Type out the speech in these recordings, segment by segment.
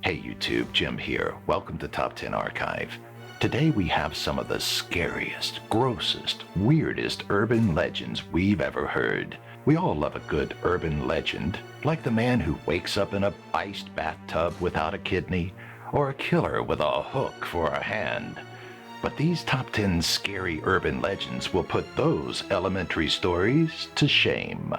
Hey YouTube, Jim here. Welcome to Top 10 Archive. Today we have some of the scariest, grossest, weirdest urban legends we've ever heard. We all love a good urban legend, like the man who wakes up in a iced bathtub without a kidney, or a killer with a hook for a hand. But these Top 10 scary urban legends will put those elementary stories to shame.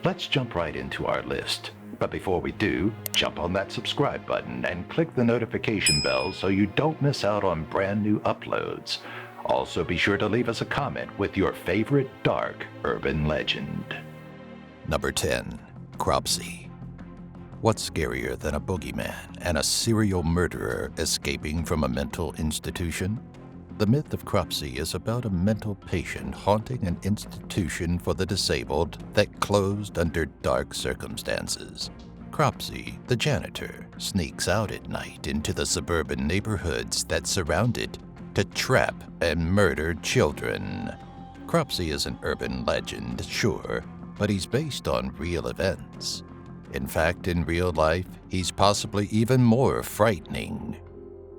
Let's jump right into our list. But before we do, jump on that subscribe button and click the notification bell so you don't miss out on brand new uploads. Also be sure to leave us a comment with your favorite dark urban legend. Number 10. Cropsey. What's scarier than a boogeyman and a serial murderer escaping from a mental institution? The myth of Cropsey is about a mental patient haunting an institution for the disabled that closed under dark circumstances. Cropsey, the janitor, sneaks out at night into the suburban neighborhoods that surround it to trap and murder children. Cropsey is an urban legend, sure, but he's based on real events. In fact, in real life, he's possibly even more frightening.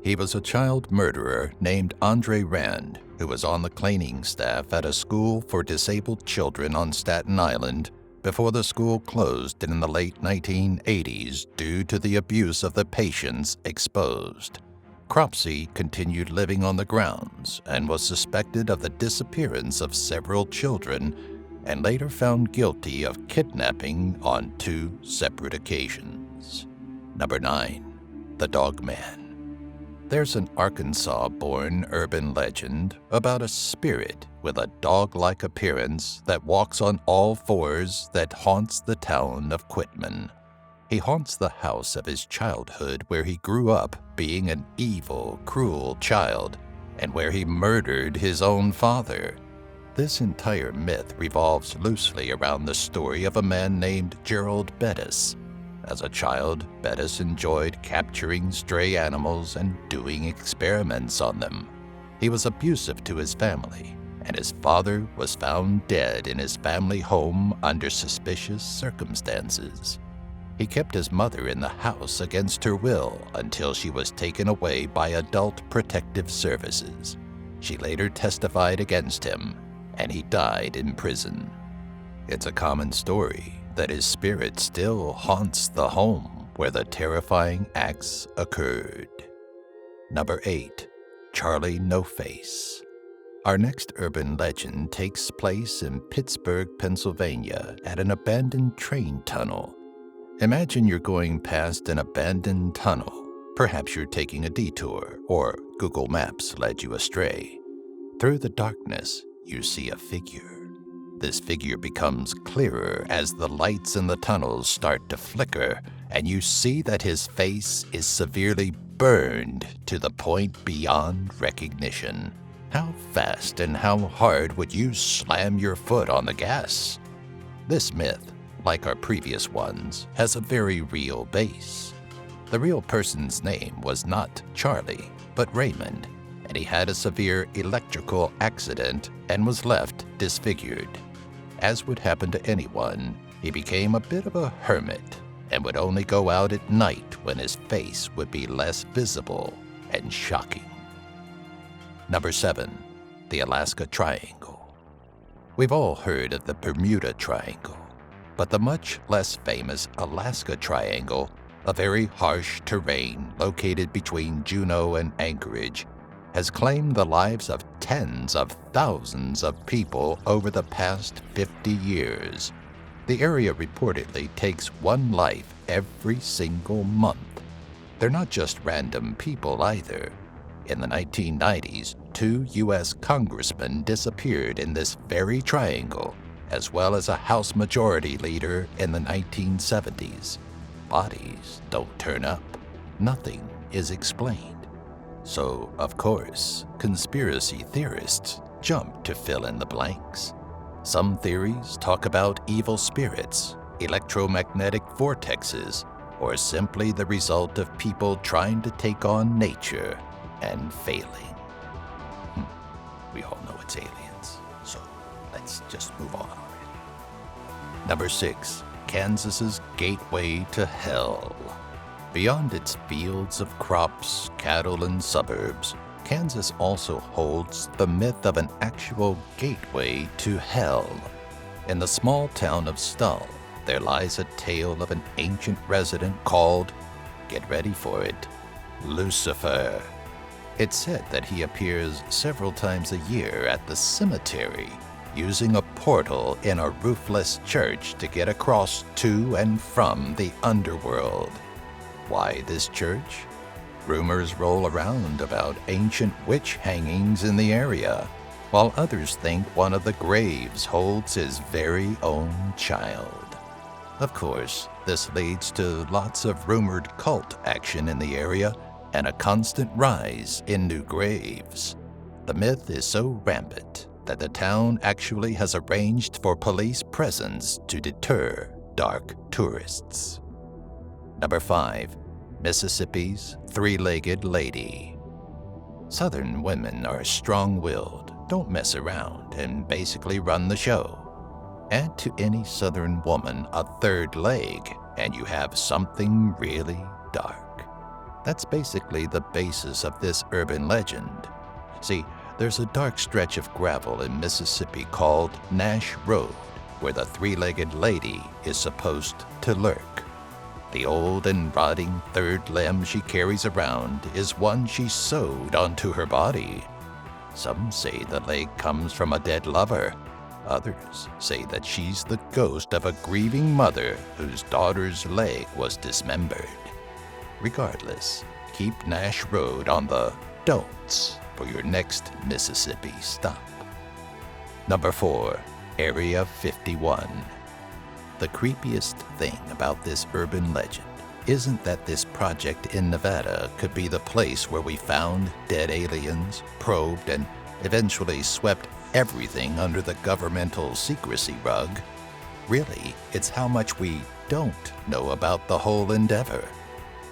He was a child murderer named Andre Rand, who was on the cleaning staff at a school for disabled children on Staten Island before the school closed in the late 1980s due to the abuse of the patients exposed. Cropsey continued living on the grounds and was suspected of the disappearance of several children and later found guilty of kidnapping on 2 separate occasions. Number 9. The Dog Man. There's an Arkansas-born urban legend about a spirit with a dog-like appearance that walks on all fours that haunts the town of Quitman. He haunts the house of his childhood where he grew up being an evil, cruel child and where he murdered his own father. This entire myth revolves loosely around the story of a man named Gerald Bettis. As a child, Bettis enjoyed capturing stray animals and doing experiments on them. He was abusive to his family, and his father was found dead in his family home under suspicious circumstances. He kept his mother in the house against her will until she was taken away by Adult Protective Services. She later testified against him, and he died in prison. It's a common story that his spirit still haunts the home where the terrifying acts occurred. Number 8. Charlie No Face. Our next urban legend takes place in Pittsburgh, Pennsylvania at an abandoned train tunnel. Imagine you're going past an abandoned tunnel. Perhaps you're taking a detour, or Google Maps led you astray. Through the darkness, you see a figure. This figure becomes clearer as the lights in the tunnels start to flicker, and you see that his face is severely burned to the point beyond recognition. How fast and how hard would you slam your foot on the gas? This myth, like our previous ones, has a very real base. The real person's name was not Charlie, but Raymond, and he had a severe electrical accident and was left disfigured. As would happen to anyone, he became a bit of a hermit and would only go out at night when his face would be less visible and shocking. Number 7. The Alaska Triangle. We've all heard of the Bermuda Triangle, but the much less famous Alaska Triangle, a very harsh terrain located between Juneau and Anchorage, has claimed the lives of tens of thousands of people over the past 50 years. The area reportedly takes 1 life every single month. They're not just random people either. In the 1990s, 2 U.S. congressmen disappeared in this very triangle, as well as a House Majority Leader in the 1970s. Bodies don't turn up. Nothing is explained. So, of course, conspiracy theorists jump to fill in the blanks. Some theories talk about evil spirits, electromagnetic vortexes, or simply the result of people trying to take on nature and failing. We all know it's aliens, so let's just move on already. Number 6. Kansas's gateway to hell. Beyond its fields of crops, cattle, and suburbs, Kansas also holds the myth of an actual gateway to hell. In the small town of Stull, there lies a tale of an ancient resident called, get ready for it, Lucifer. It's said that he appears several times a year at the cemetery, using a portal in a roofless church to get across to and from the underworld. Why this church? Rumors roll around about ancient witch hangings in the area, while others think one of the graves holds his very own child. Of course, this leads to lots of rumored cult action in the area and a constant rise in new graves. The myth is so rampant that the town actually has arranged for police presence to deter dark tourists. Number 5. Mississippi's Three-Legged Lady. Southern women are strong-willed, don't mess around, and basically run the show. Add to any Southern woman a third leg, and you have something really dark. That's basically the basis of this urban legend. See, there's a dark stretch of gravel in Mississippi called Nash Road, where the Three-Legged Lady is supposed to lurk. The old and rotting third limb she carries around is one she sewed onto her body. Some say the leg comes from a dead lover. Others say that she's the ghost of a grieving mother whose daughter's leg was dismembered. Regardless, keep Nash Road on the don'ts for your next Mississippi stop. Number 4. Area 51. The creepiest thing about this urban legend isn't that this project in Nevada could be the place where we found dead aliens, probed, and eventually swept everything under the governmental secrecy rug. Really, it's how much we don't know about the whole endeavor.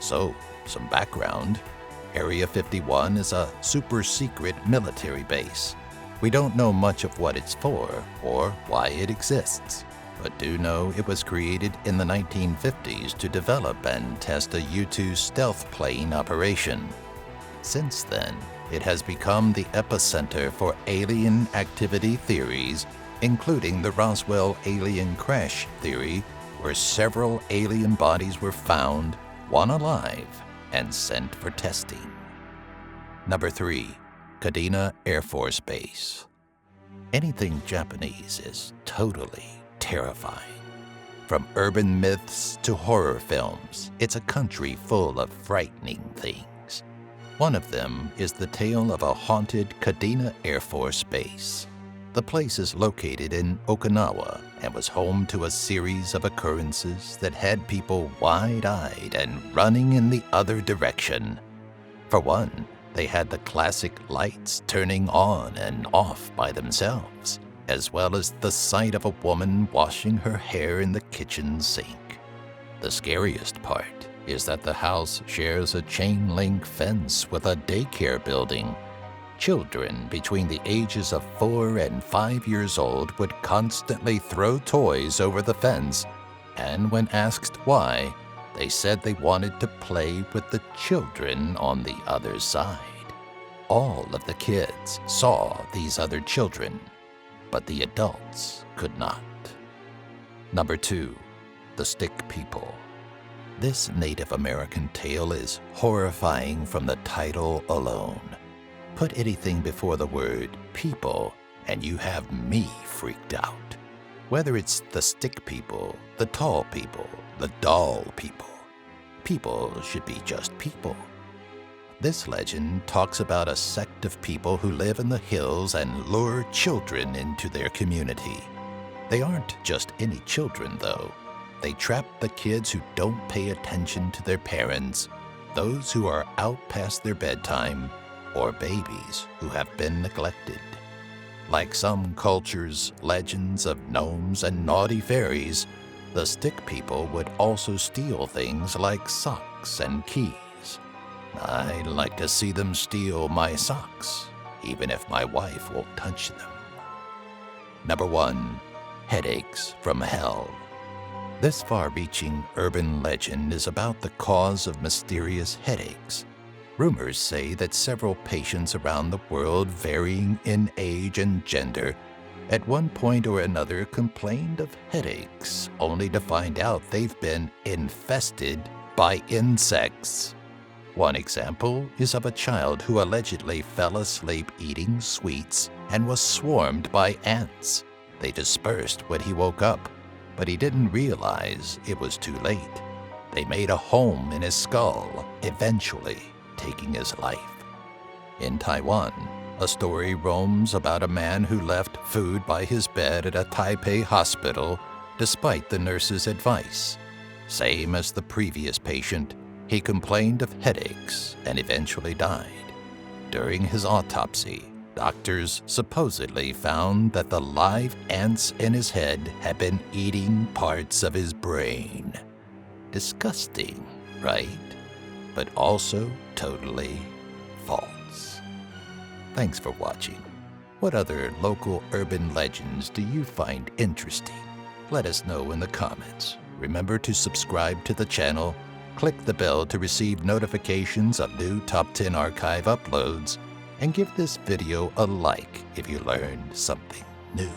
So, some background. Area 51 is a super-secret military base. We don't know much of what it's for or why it exists, but do know it was created in the 1950s to develop and test a U-2 stealth plane operation. Since then, it has become the epicenter for alien activity theories, including the Roswell alien crash theory, where several alien bodies were found, one alive, and sent for testing. Number 3. Kadena Air Force Base. Anything Japanese is totally terrifying. From urban myths to horror films, it's a country full of frightening things. One of them is the tale of a haunted Kadena Air Force Base. The place is located in Okinawa and was home to a series of occurrences that had people wide-eyed and running in the other direction. For one, they had the classic lights turning on and off by themselves, as well as the sight of a woman washing her hair in the kitchen sink. The scariest part is that the house shares a chain-link fence with a daycare building. Children between the ages of 4 and 5 years old would constantly throw toys over the fence, and when asked why, they said they wanted to play with the children on the other side. All of the kids saw these other children, but the adults could not. Number 2. The Stick People. This Native American tale is horrifying from the title alone. Put anything before the word people, and you have me freaked out. Whether it's the stick people, the tall people, the doll people, people should be just people. This legend talks about a sect of people who live in the hills and lure children into their community. They aren't just any children, though. They trap the kids who don't pay attention to their parents, those who are out past their bedtime, or babies who have been neglected. Like some cultures' legends of gnomes and naughty fairies, the stick people would also steal things like socks and keys. I'd like to see them steal my socks, even if my wife won't touch them. Number 1. Headaches from Hell. This far-reaching urban legend is about the cause of mysterious headaches. Rumors say that several patients around the world, varying in age and gender, at one point or another complained of headaches, only to find out they've been infested by insects. One example is of a child who allegedly fell asleep eating sweets and was swarmed by ants. They dispersed when he woke up, but he didn't realize it was too late. They made a home in his skull, eventually taking his life. In Taiwan, a story roams about a man who left food by his bed at a Taipei hospital despite the nurse's advice. Same as the previous patient, he complained of headaches and eventually died. During his autopsy, doctors supposedly found that the live ants in his head had been eating parts of his brain. Disgusting, right? But also totally false. Thanks for watching. What other local urban legends do you find interesting? Let us know in the comments. Remember to subscribe to the channel, click the bell to receive notifications of new Top 10 Archive uploads, and give this video a like if you learned something new.